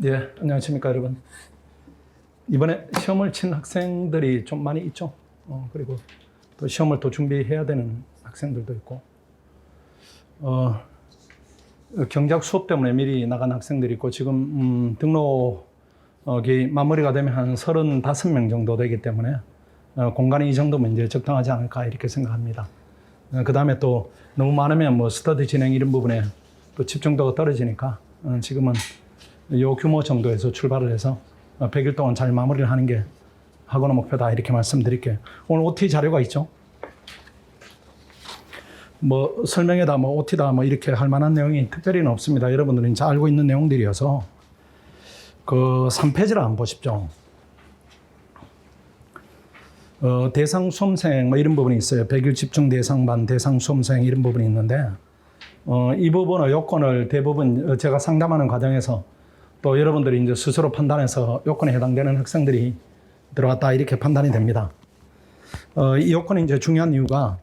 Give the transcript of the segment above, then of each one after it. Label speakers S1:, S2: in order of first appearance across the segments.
S1: 예, 안녕하십니까, 여러분. 이번에 시험을 친 학생들이 좀 많이 있죠. 그리고 또 시험을 또 준비해야 되는 학생들도 있고, 경작 수업 때문에 미리 나간 학생들이 있고, 지금, 등록이 마무리가 되면 한 35명 정도 되기 때문에, 공간이 이 정도면 이제 적당하지 않을까, 이렇게 생각합니다. 그 다음에 또 너무 많으면 뭐 스터디 진행 이런 부분에 또 집중도가 떨어지니까, 지금은 요 규모 정도에서 출발을 해서 100일 동안 잘 마무리를 하는 게 학원의 목표다, 이렇게 말씀드릴게요. 오늘 OT 자료가 있죠. 뭐 설명에다 뭐 OT다 뭐 이렇게 할 만한 내용이 특별히는 없습니다. 여러분들은 이제 알고 있는 내용들이어서 그 3페이지를 한번 보십시오. 대상 수험생 뭐 이런 부분이 있어요. 100일 집중 대상반, 대상 수험생 이런 부분이 있는데, 이 부분의 요건을 대부분 제가 상담하는 과정에서 또 여러분들이 이제 스스로 판단해서 요건에 해당되는 학생들이 들어왔다, 이렇게 판단이 됩니다. 이 요건이 이제 중요한 이유가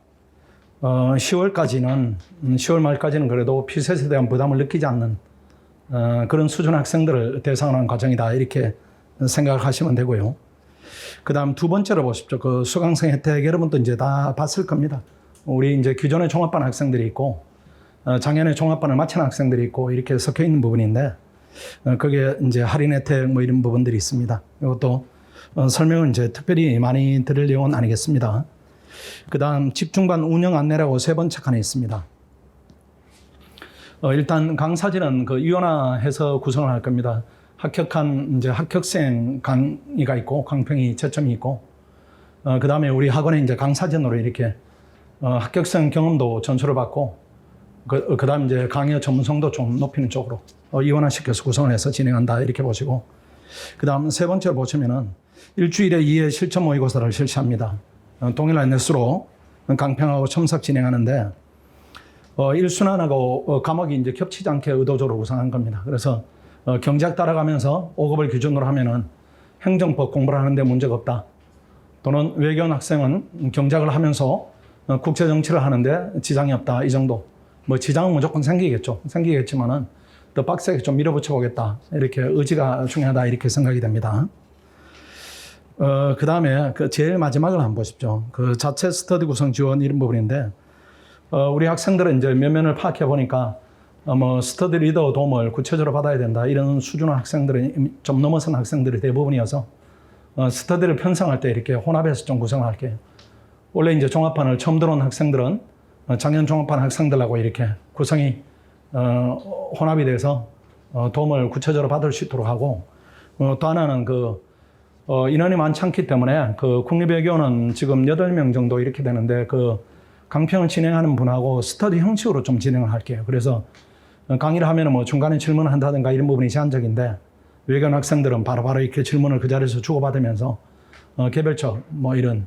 S1: 10월 말까지는 그래도 피셋에 대한 부담을 느끼지 않는 그런 수준 학생들을 대상으로 하는 과정이다, 이렇게 생각을 하시면 되고요. 그 다음 두 번째로 보십시오. 그 수강생 혜택 여러분도 이제 다 봤을 겁니다. 우리 이제 기존의 종합반 학생들이 있고, 작년에 종합반을 마친 학생들이 있고, 이렇게 섞여 있는 부분인데, 그게 이제 할인 혜택 뭐 이런 부분들이 있습니다. 이것도 설명은 이제 특별히 많이 드릴 내용은 아니겠습니다. 그 다음 집중반 운영 안내라고 세 번째 칸에 있습니다. 일단 강사진은 그 이원화해서 구성을 할 겁니다. 합격한 이제 합격생 강의가 있고, 강평이 채점이 있고, 그 다음에 우리 학원에 이제 강사진으로 이렇게 합격생 경험도 전수를 받고, 그 다음 이제 강의 전문성도 좀 높이는 쪽으로 이원화시켜서 구성을 해서 진행한다, 이렇게 보시고, 그 다음 세 번째로 보시면은 일주일에 2회 실전 모의고사를 실시합니다. 동일한 횟수로 강평하고 첨삭 진행하는데, 1순환하고 과목이 이제 겹치지 않게 의도적으로 구성한 겁니다. 그래서 경작 따라가면서 5급을 기준으로 하면은 행정법 공부를 하는데 문제가 없다. 또는 외교원 학생은 경작을 하면서 국제정치를 하는데 지장이 없다, 이 정도. 뭐 지장은 무조건 생기겠죠. 생기겠지만은 더 빡세게 좀 밀어붙여 보겠다, 이렇게 의지가 중요하다, 이렇게 생각이 됩니다. 그 다음에 그 제일 마지막을 한번 보십시오. 그 자체 스터디 구성 지원 이런 부분인데, 우리 학생들은 이제 면면을 파악해 보니까 뭐 스터디 리더 도움을 구체적으로 받아야 된다, 이런 수준의 학생들은 좀 넘어선 학생들이 대부분이어서 스터디를 편성할 때 이렇게 혼합해서 좀 구성을 할게요. 원래 이제 종합반을 처음 들어온 학생들은 작년 종합반 학생들하고 이렇게 구성이 혼합이 돼서 도움을 구체적으로 받을 수 있도록 하고, 또 하나는 그 인원이 많지 않기 때문에 그 국립외교원은 지금 8명 정도 이렇게 되는데, 그 강평을 진행하는 분하고 스터디 형식으로 좀 진행을 할게요. 그래서 강의를 하면 뭐 중간에 질문을 한다든가 이런 부분이 제한적인데, 외교원 학생들은 바로바로 이렇게 질문을 그 자리에서 주고받으면서 개별적 뭐 이런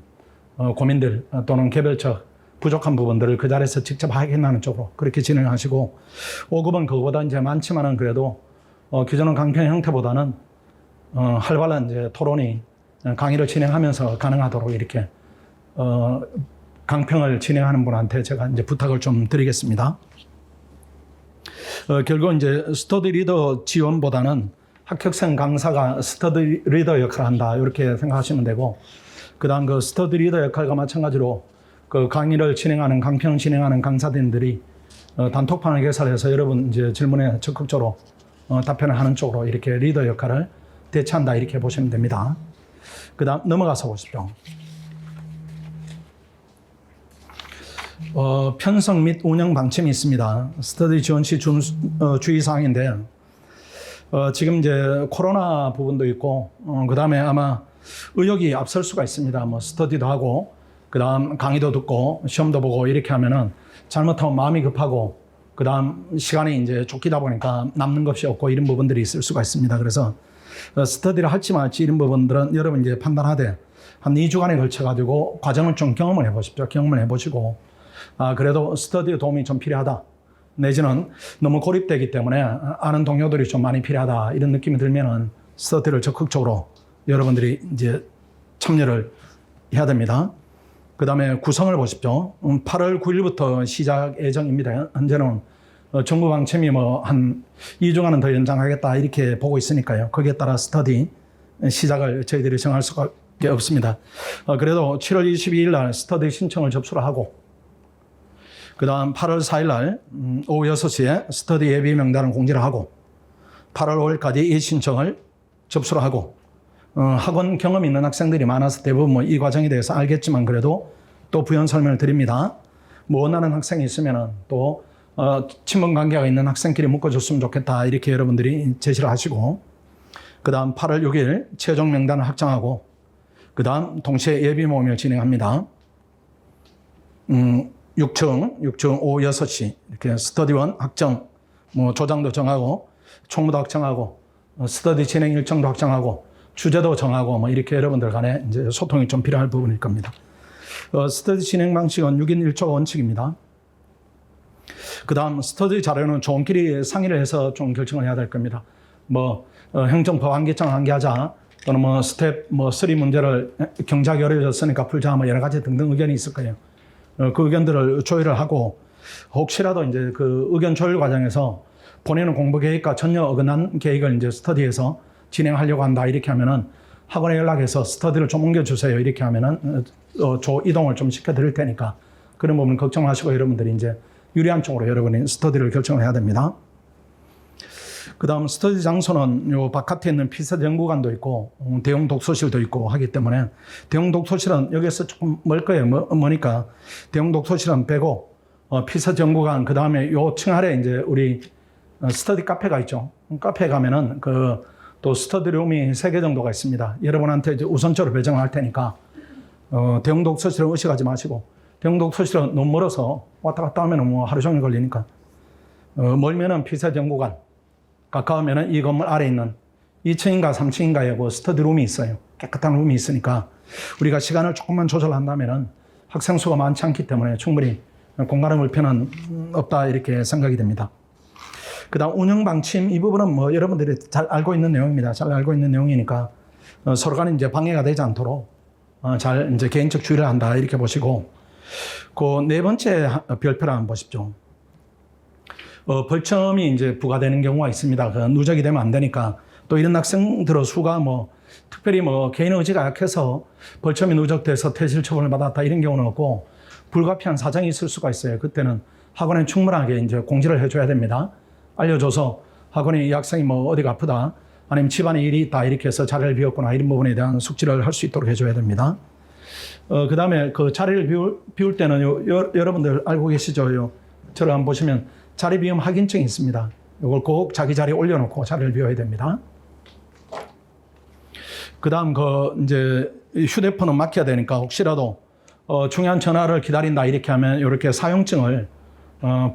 S1: 고민들 또는 개별적 부족한 부분들을 그 자리에서 직접 확인하는 쪽으로 그렇게 진행하시고, 5급은 그거보다 이제 많지만은 그래도 기존의 강평 형태보다는 활발한 이제 토론이 강의를 진행하면서 가능하도록 이렇게 강평을 진행하는 분한테 제가 이제 부탁을 좀 드리겠습니다. 결국 이제 스터디 리더 지원보다는 합격생 강사가 스터디 리더 역할을 한다, 이렇게 생각하시면 되고, 그 다음 그 스터디 리더 역할과 마찬가지로 그 강의를 진행하는, 강평 진행하는 강사진들이 단톡방을 개설해서 여러분 이제 질문에 적극적으로 답변을 하는 쪽으로 이렇게 리더 역할을 대체한다, 이렇게 보시면 됩니다. 그 다음 넘어가서 보십시오. 편성 및 운영 방침이 있습니다. 스터디 지원 시 주의사항인데, 지금 이제 코로나 부분도 있고, 그 다음에 아마 의욕이 앞설 수가 있습니다. 뭐 스터디도 하고, 그 다음 강의도 듣고, 시험도 보고 이렇게 하면은 잘못하면 마음이 급하고, 그 다음 시간이 이제 쫓기다 보니까 남는 것이 없고, 이런 부분들이 있을 수가 있습니다. 그래서 스터디를 할지 말지 이런 부분들은 여러분 이제 판단하되 한 2주간에 걸쳐가지고 과정을 좀 경험을 해보십시오. 경험을 해보시고, 그래도 스터디에 도움이 좀 필요하다, 내지는 너무 고립되기 때문에 아는 동료들이 좀 많이 필요하다, 이런 느낌이 들면은 스터디를 적극적으로 여러분들이 이제 참여를 해야 됩니다. 그 다음에 구성을 보십시오. 8월 9일부터 시작 예정입니다. 현재는 정부 방침이 뭐 한 2주간은 더 연장하겠다 이렇게 보고 있으니까요. 거기에 따라 스터디 시작을 저희들이 정할 수밖에 없습니다. 그래도 7월 22일 날 스터디 신청을 접수를 하고 그 다음 8월 4일 날 오후 6시에 스터디 예비 명단을 공지를 하고 8월 5일까지 이 신청을 접수를 하고 학원 경험이 있는 학생들이 많아서 대부분 뭐 이 과정에 대해서 알겠지만 그래도 또 부연 설명을 드립니다. 뭐 원하는 학생이 있으면은 또 친분 관계가 있는 학생끼리 묶어줬으면 좋겠다 이렇게 여러분들이 제시를 하시고 그 다음 8월 6일 최종 명단을 확정하고 그 다음 동시에 예비 모임을 진행합니다. 6층 오후 6시 이렇게 스터디원 확정 뭐 조장도 정하고 총무도 확정하고 스터디 진행 일정도 확정하고 주제도 정하고 뭐 이렇게 여러분들 간에 이제 소통이 좀 필요할 부분일 겁니다. 스터디 진행 방식은 6인 1조가 원칙입니다. 그 다음 스터디 자료는 조원끼리 상의를 해서 좀 결정을 해야 될 겁니다. 뭐 행정법 한계점 한계하자 또는 뭐 스텝 뭐 3 문제를 경작이 어려워졌으니까 풀자 뭐 여러 가지 등등 의견이 있을 거예요. 그 의견들을 조율을 하고 혹시라도 이제 그 의견 조율 과정에서 본인은 공부 계획과 전혀 어긋난 계획을 이제 스터디에서 진행하려고 한다 이렇게 하면은 학원에 연락해서 스터디를 좀 옮겨주세요 이렇게 하면은 조 이동을 좀 시켜드릴 테니까 그런 부분 걱정하시고 여러분들이 이제 유리한 쪽으로 여러분이 스터디를 결정을 해야 됩니다. 그 다음 스터디 장소는 요 바깥에 있는 피서 연구관도 있고 대형 독서실도 있고 하기 때문에 대형 독서실은 여기서 조금 멀 거예요. 머니까 대형 독서실은 빼고 피서 연구관 그 다음에 요 층 아래 이제 우리 스터디 카페가 있죠. 카페에 가면은 그 또 스터디룸이 3개 정도가 있습니다. 여러분한테 이제 우선적으로 배정을 할 테니까 대형 독서실은 의식하지 마시고 대형 독서실은 너무 멀어서 왔다 갔다 하면 뭐 하루 종일 걸리니까 멀면은 피서 연구관 가까우면은 이 건물 아래 있는 2층인가 3층인가에 그 스터디룸이 있어요. 깨끗한 룸이 있으니까 우리가 시간을 조금만 조절한다면은 학생 수가 많지 않기 때문에 충분히 공간의 불편은 없다 이렇게 생각이 됩니다. 그 다음 운영 방침 이 부분은 뭐 여러분들이 잘 알고 있는 내용입니다. 잘 알고 있는 내용이니까 서로 간에 이제 방해가 되지 않도록 잘 이제 개인적 주의를 한다 이렇게 보시고 그 네 번째 별표를 한번 보십시오. 벌점이 이제 부과되는 경우가 있습니다. 그 누적이 되면 안 되니까 또 이런 학생들의 수가 뭐 특별히 뭐 개인 의지가 약해서 벌점이 누적돼서 퇴실 처분을 받았다 이런 경우는 없고 불가피한 사정이 있을 수가 있어요. 그때는 학원에 충분하게 이제 공지를 해줘야 됩니다. 알려줘서 학원에 이 학생이 뭐 어디가 아프다 아니면 집안에 일이 있다 이렇게 해서 자리를 비웠거나 이런 부분에 대한 숙지를 할 수 있도록 해줘야 됩니다. 그 다음에 그 자리를 비울 때는 여러분들 알고 계시죠? 저를 한번 보시면 자리 비움 확인증이 있습니다. 이걸 꼭 자기 자리에 올려놓고 자리를 비워야 됩니다. 그 다음 이제 휴대폰은 맡겨야 되니까 혹시라도 중요한 전화를 기다린다 이렇게 하면 이렇게 사용증을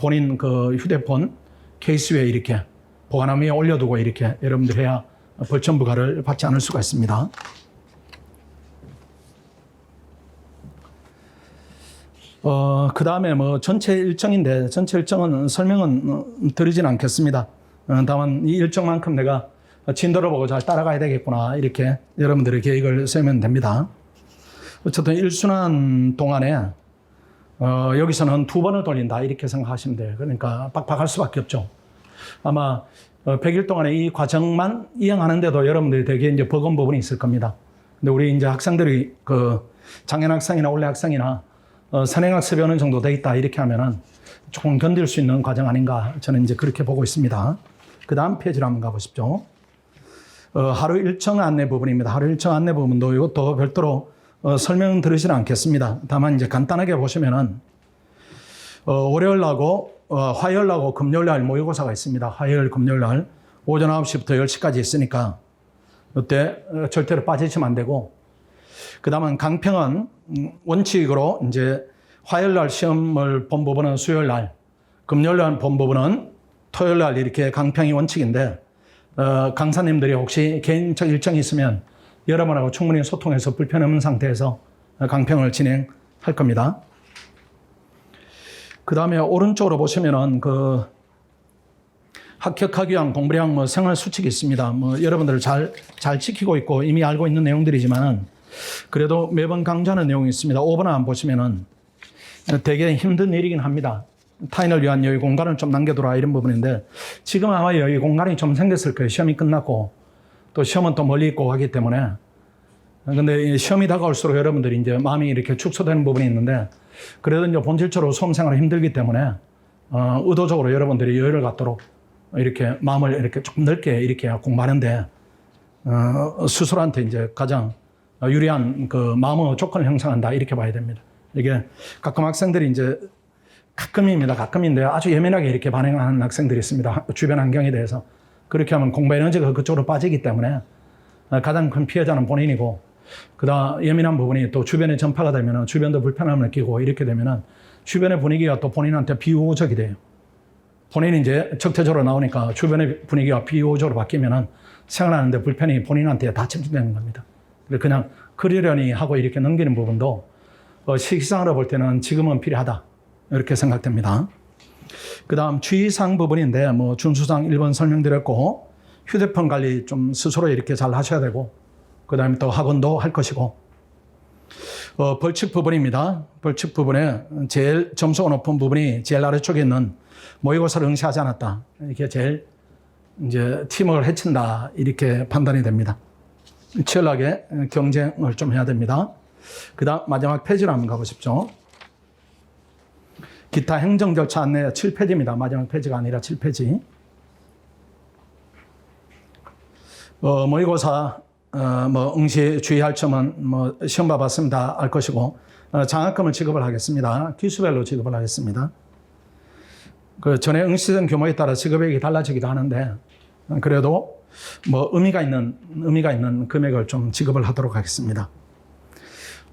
S1: 본인 그 휴대폰 케이스 위에 이렇게 보관함 위에 올려두고 이렇게 여러분들 해야 벌점 부과를 받지 않을 수가 있습니다. 그 다음에 뭐 전체 일정인데 전체 일정은 설명은 드리진 않겠습니다. 다만 이 일정만큼 내가 진도를 보고 잘 따라가야 되겠구나 이렇게 여러분들의 계획을 세우면 됩니다. 어쨌든 1순환 동안에 여기서는 2번을 돌린다 이렇게 생각하시면 돼요. 그러니까 빡빡할 수밖에 없죠. 아마 100일 동안에 이 과정만 이행하는데도 여러분들이 되게 이제 버거운 부분이 있을 겁니다. 근데 우리 이제 학생들이 그 작년 학생이나 올해 학생이나 선행학습이 어느 정도 돼 있다 이렇게 하면은 조금 견딜 수 있는 과정 아닌가 저는 이제 그렇게 보고 있습니다. 그 다음 페이지로 한번 가보십시오. 하루 일정 안내 부분입니다. 하루 일정 안내 부분도 이것도 별도로 설명 드리지는 않겠습니다. 다만 이제 간단하게 보시면은 월요일하고 화요일하고 금요일날 모의고사가 있습니다. 화요일, 금요일날 오전 9시부터 10시까지 있으니까 이때 절대로 빠지시면 안 되고 그 다음은 강평은 원칙으로 이제 화요일날 시험을 본 부분은 수요일날, 금요일날 본 부분은 토요일날 이렇게 강평이 원칙인데 강사님들이 혹시 개인적 일정이 있으면 여러분하고 충분히 소통해서 불편 없는 상태에서 강평을 진행할 겁니다. 그 다음에 오른쪽으로 보시면은 그 합격하기 위한 공부량 뭐 생활 수칙이 있습니다. 뭐 여러분들 잘 지키고 있고 이미 알고 있는 내용들이지만은 그래도 매번 강조하는 내용이 있습니다. 5번 한번 보시면은 되게 힘든 일이긴 합니다. 타인을 위한 여유 공간을 좀 남겨두라 이런 부분인데 지금 아마 여유 공간이 좀 생겼을 거예요. 시험이 끝났고 또 시험은 또 멀리 있고 하기 때문에. 근데 시험이 다가올수록 여러분들이 이제 마음이 이렇게 축소되는 부분이 있는데 그래도 이제 본질적으로 수험생활이 힘들기 때문에 의도적으로 여러분들이 여유를 갖도록 이렇게 마음을 이렇게 조금 넓게 이렇게 공부하는데 스스로한테 이제 가장 유리한 그 마음의 조건을 형성한다 이렇게 봐야 됩니다. 이게 가끔 학생들이 이제 가끔입니다. 가끔인데 아주 예민하게 이렇게 반응하는 학생들이 있습니다. 주변 환경에 대해서. 그렇게 하면 공부 에너지가 그쪽으로 빠지기 때문에 가장 큰 피해자는 본인이고 그다음 예민한 부분이 또 주변에 전파가 되면 주변도 불편함을 느끼고 이렇게 되면 주변의 분위기가 또 본인한테 비우호적이 돼요. 본인이 이제 적대적으로 나오니까 주변의 분위기가 비우호적으로 바뀌면 생활하는데 불편이 본인한테 다 침투되는 겁니다. 그냥 그러려니 하고 이렇게 넘기는 부분도 시기상으로 볼 때는 지금은 필요하다. 이렇게 생각됩니다. 그 다음 주의사항 부분인데 뭐 준수사항 1번 설명드렸고 휴대폰 관리 좀 스스로 이렇게 잘 하셔야 되고 그 다음에 또 학원도 할 것이고 벌칙 부분입니다. 벌칙 부분에 제일 점수가 높은 부분이 제일 아래쪽에 있는 모의고사를 응시하지 않았다. 이게 제일 이제 팀워크를 해친다. 이렇게 판단이 됩니다. 치열하게 경쟁을 좀 해야 됩니다. 그 다음 마지막 페이지로 한번 가보십시오. 기타 행정 절차 안내 7페이지입니다. 마지막 페이지가 아니라 7페이지. 모의고사 뭐 응시 주의할 점은 뭐 시험 봐봤으면 다 알 것이고 장학금을 지급을 하겠습니다. 기수별로 지급을 하겠습니다. 그 전에 응시된 규모에 따라 지급액이 달라지기도 하는데 그래도 뭐 의미가 있는 금액을 좀 지급을 하도록 하겠습니다.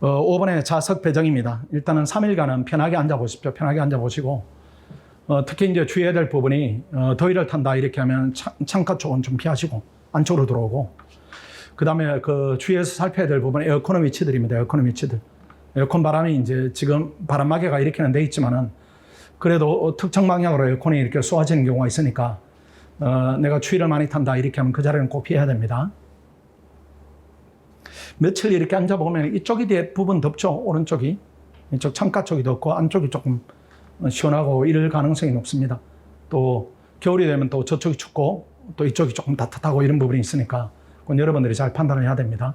S1: 5번에 자석 배정입니다. 일단은 3일간은 편하게 앉아보십시오. 편하게 앉아보시고 특히 이제 주의해야 될 부분이 더위를 탄다 이렇게 하면 창가 쪽은 좀 피하시고 안쪽으로 들어오고 그 다음에 그 주위에서 살펴야 될 부분은 에어컨의 위치들입니다. 에어컨의 위치들. 에어컨 바람이 이제 지금 바람막이가 이렇게는 돼 있지만은 그래도 특정 방향으로 에어컨이 이렇게 쏘아지는 경우가 있으니까 내가 추위를 많이 탄다 이렇게 하면 그 자리는 꼭 피해야 됩니다. 며칠 이렇게 앉아보면 이쪽이 대부분 덥죠. 오른쪽이. 이쪽 창가 쪽이 덥고 안쪽이 조금 시원하고 이럴 가능성이 높습니다. 또 겨울이 되면 또 저쪽이 춥고 또 이쪽이 조금 따뜻하고 이런 부분이 있으니까 그건 여러분들이 잘 판단을 해야 됩니다.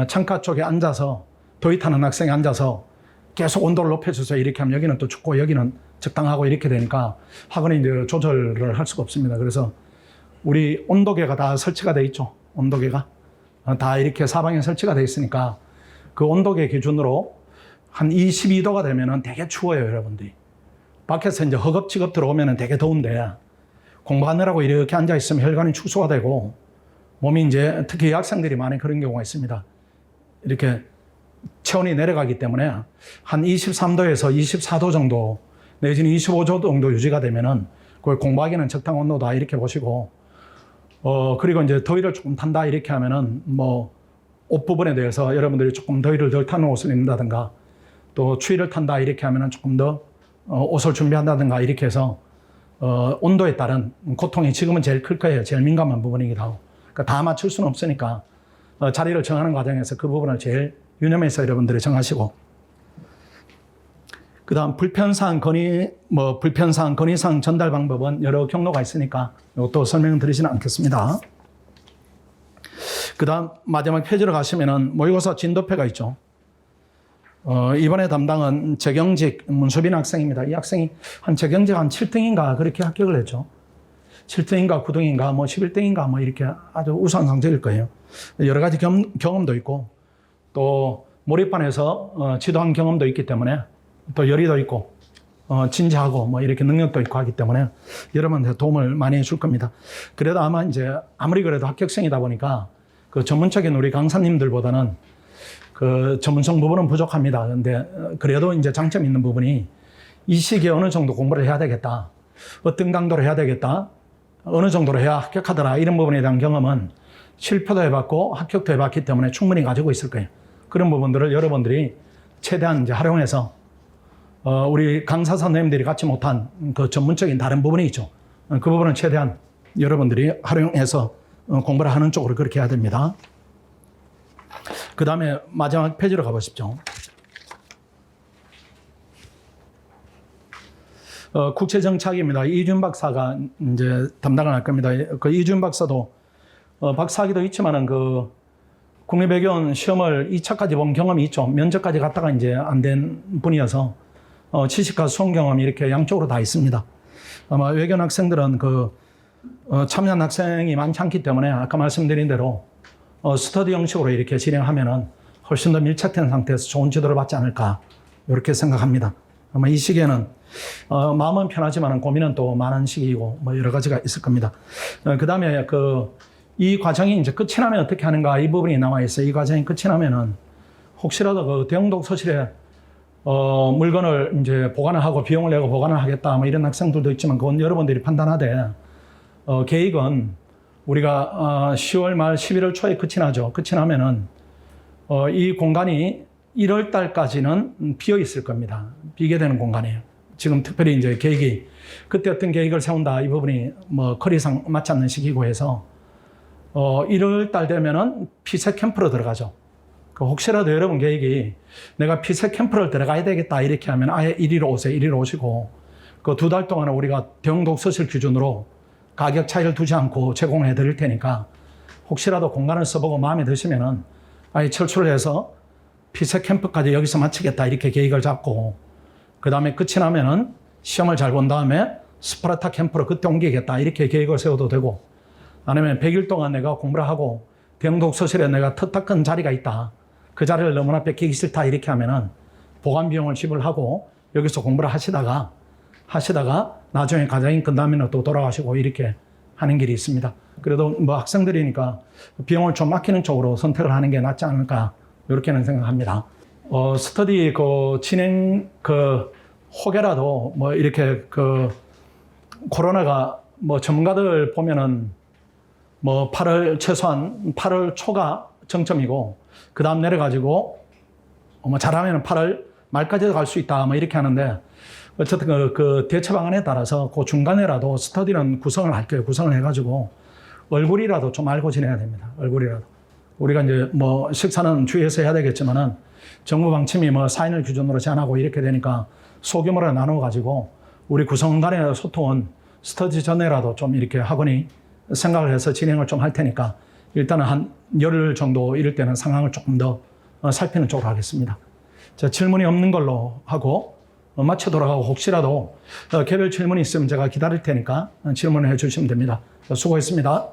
S1: 창가 쪽에 앉아서 더위 타는 학생이 앉아서 계속 온도를 높여주세요. 이렇게 하면 여기는 또 춥고 여기는 적당하고 이렇게 되니까 학원에 이제 조절을 할 수가 없습니다. 그래서 우리 온도계가 다 설치가 돼 있죠. 온도계가. 다 이렇게 사방에 설치가 돼 있으니까 그 온도계 기준으로 한 22도가 되면은 되게 추워요, 여러분들이. 밖에서 이제 허겁지겁 들어오면은 되게 더운데 공부하느라고 이렇게 앉아 있으면 혈관이 축소가 되고 몸이 이제 특히 여학생들이 많이 그런 경우가 있습니다. 이렇게 체온이 내려가기 때문에 한 23도에서 24도 정도 내지는 25도 정도 유지가 되면은 그걸 공부하기는 적당 온도다 이렇게 보시고 그리고 이제 더위를 조금 탄다 이렇게 하면은 뭐 옷 부분에 대해서 여러분들이 조금 더위를 덜 타는 옷을 입는다든가 또 추위를 탄다 이렇게 하면은 조금 더 옷을 준비한다든가 이렇게 해서 온도에 따른 고통이 지금은 제일 클 거예요. 제일 민감한 부분이기도 하고. 그러니까 다 맞출 수는 없으니까 자리를 정하는 과정에서 그 부분을 제일 유념해서 여러분들이 정하시고 그 다음 불편사항 건의사항 전달 방법은 여러 경로가 있으니까 이것도 설명드리지는 않겠습니다. 그 다음 마지막 페이지로 가시면은 모의고사 진도표가 있죠. 이번에 담당은 재경직 문수빈 학생입니다. 이 학생이 재경직 한 7등인가 그렇게 합격을 했죠. 7등인가 9등인가 뭐 11등인가 뭐 이렇게 아주 우수한 성적일 거예요. 여러 가지 경험도 있고 또 몰입반에서 지도한 경험도 있기 때문에 또 열의도 있고 진지하고 뭐 이렇게 능력도 있고 하기 때문에 여러분한테 도움을 많이 해줄 겁니다. 그래도 아마 이제 아무리 그래도 합격생이다 보니까 그 전문적인 우리 강사님들보다는 그 전문성 부분은 부족합니다. 그런데 그래도 이제 장점 있는 부분이 이 시기에 어느 정도 공부를 해야 되겠다. 어떤 강도로 해야 되겠다. 어느 정도로 해야 합격하더라. 이런 부분에 대한 경험은 실패도 해봤고 합격도 해봤기 때문에 충분히 가지고 있을 거예요. 그런 부분들을 여러분들이 최대한 이제 활용해서 우리 강사 선생님들이 갖지 못한 그 전문적인 다른 부분이 있죠. 그 부분은 최대한 여러분들이 활용해서 공부를 하는 쪽으로 그렇게 해야 됩니다. 그 다음에 마지막 페이지로 가보십시오. 국제정치학입니다. 이준 박사가 이제 담당을 할 겁니다. 그 이준 박사도 박사학위도 있지만은 그 국립외교원 시험을 2차까지 본 경험이 있죠. 면접까지 갔다가 이제 안 된 분이어서 지식과 수험 경험이 이렇게 양쪽으로 다 있습니다. 아마 외교원 학생들은 참여한 학생이 많지 않기 때문에 아까 말씀드린 대로 스터디 형식으로 이렇게 진행하면은 훨씬 더 밀착된 상태에서 좋은 지도를 받지 않을까 이렇게 생각합니다. 아마 이 시기에는 마음은 편하지만 고민은 또 많은 시기이고 뭐 여러 가지가 있을 겁니다. 그 다음에 이 과정이 이제 끝이 나면 어떻게 하는가 이 부분이 남아 있어요. 이 과정이 끝이 나면은 혹시라도 그 대형 독서실에 물건을 이제 보관을 하고 비용을 내고 보관을 하겠다 뭐 이런 학생들도 있지만 그건 여러분들이 판단하되 계획은 우리가 10월 말 11월 초에 끝이 나죠. 끝이 나면은 이 공간이 1월 달까지는 비어 있을 겁니다. 비게 되는 공간이에요. 지금 특별히 이제 계획이 그때 어떤 계획을 세운다 이 부분이 뭐 거리상 맞지 않는 시기고 해서 1월 달 되면은 피셋 캠프로 들어가죠. 혹시라도 여러분 계획이 내가 피셋 캠프를 들어가야 되겠다 이렇게 하면 아예 1위로 오세요. 1위로 오시고 그 2달 동안은 우리가 대형 독서실 기준으로 가격 차이를 두지 않고 제공을 해 드릴 테니까 혹시라도 공간을 써보고 마음에 드시면은 아예 철수를 해서 피셋 캠프까지 여기서 마치겠다 이렇게 계획을 잡고 그 다음에 끝이 나면은 시험을 잘 본 다음에 스파르타 캠프로 그때 옮기겠다 이렇게 계획을 세워도 되고 아니면 100일 동안 내가 공부를 하고 대형 독서실에 내가 턱탁한 자리가 있다. 그 자리를 너무나 뺏기기 싫다 이렇게 하면은 보관 비용을 지불하고 여기서 공부를 하시다가 나중에 과정이 끝나면 또 돌아가시고 이렇게 하는 길이 있습니다. 그래도 뭐 학생들이니까 비용을 좀 아끼는 쪽으로 선택을 하는 게 낫지 않을까 이렇게는 생각합니다. 스터디 진행 혹여라도 뭐 이렇게 코로나가 뭐 전문가들 보면은 뭐 최소한 8월 초가 정점이고 그 다음 내려가지고 뭐 잘하면 8월 말까지도 갈 수 있다 뭐 이렇게 하는데 어쨌든 그 대처 방안에 따라서 그 중간에라도 스터디는 구성을 할게요. 구성을 해가지고 얼굴이라도 좀 알고 지내야 됩니다. 얼굴이라도. 우리가 이제 뭐 식사는 주의해서 해야 되겠지만은 정부 방침이 뭐 4인을 기준으로 제한하고 이렇게 되니까 소규모로 나눠가지고 우리 구성 간의 소통은 스터디 전에라도 좀 이렇게 학원이 생각을 해서 진행을 좀 할 테니까 일단은 한 열흘 정도 이럴 때는 상황을 조금 더 살피는 쪽으로 하겠습니다. 자, 질문이 없는 걸로 하고 마쳐 돌아가고 혹시라도 개별 질문이 있으면 제가 기다릴 테니까 질문을 해 주시면 됩니다. 수고했습니다.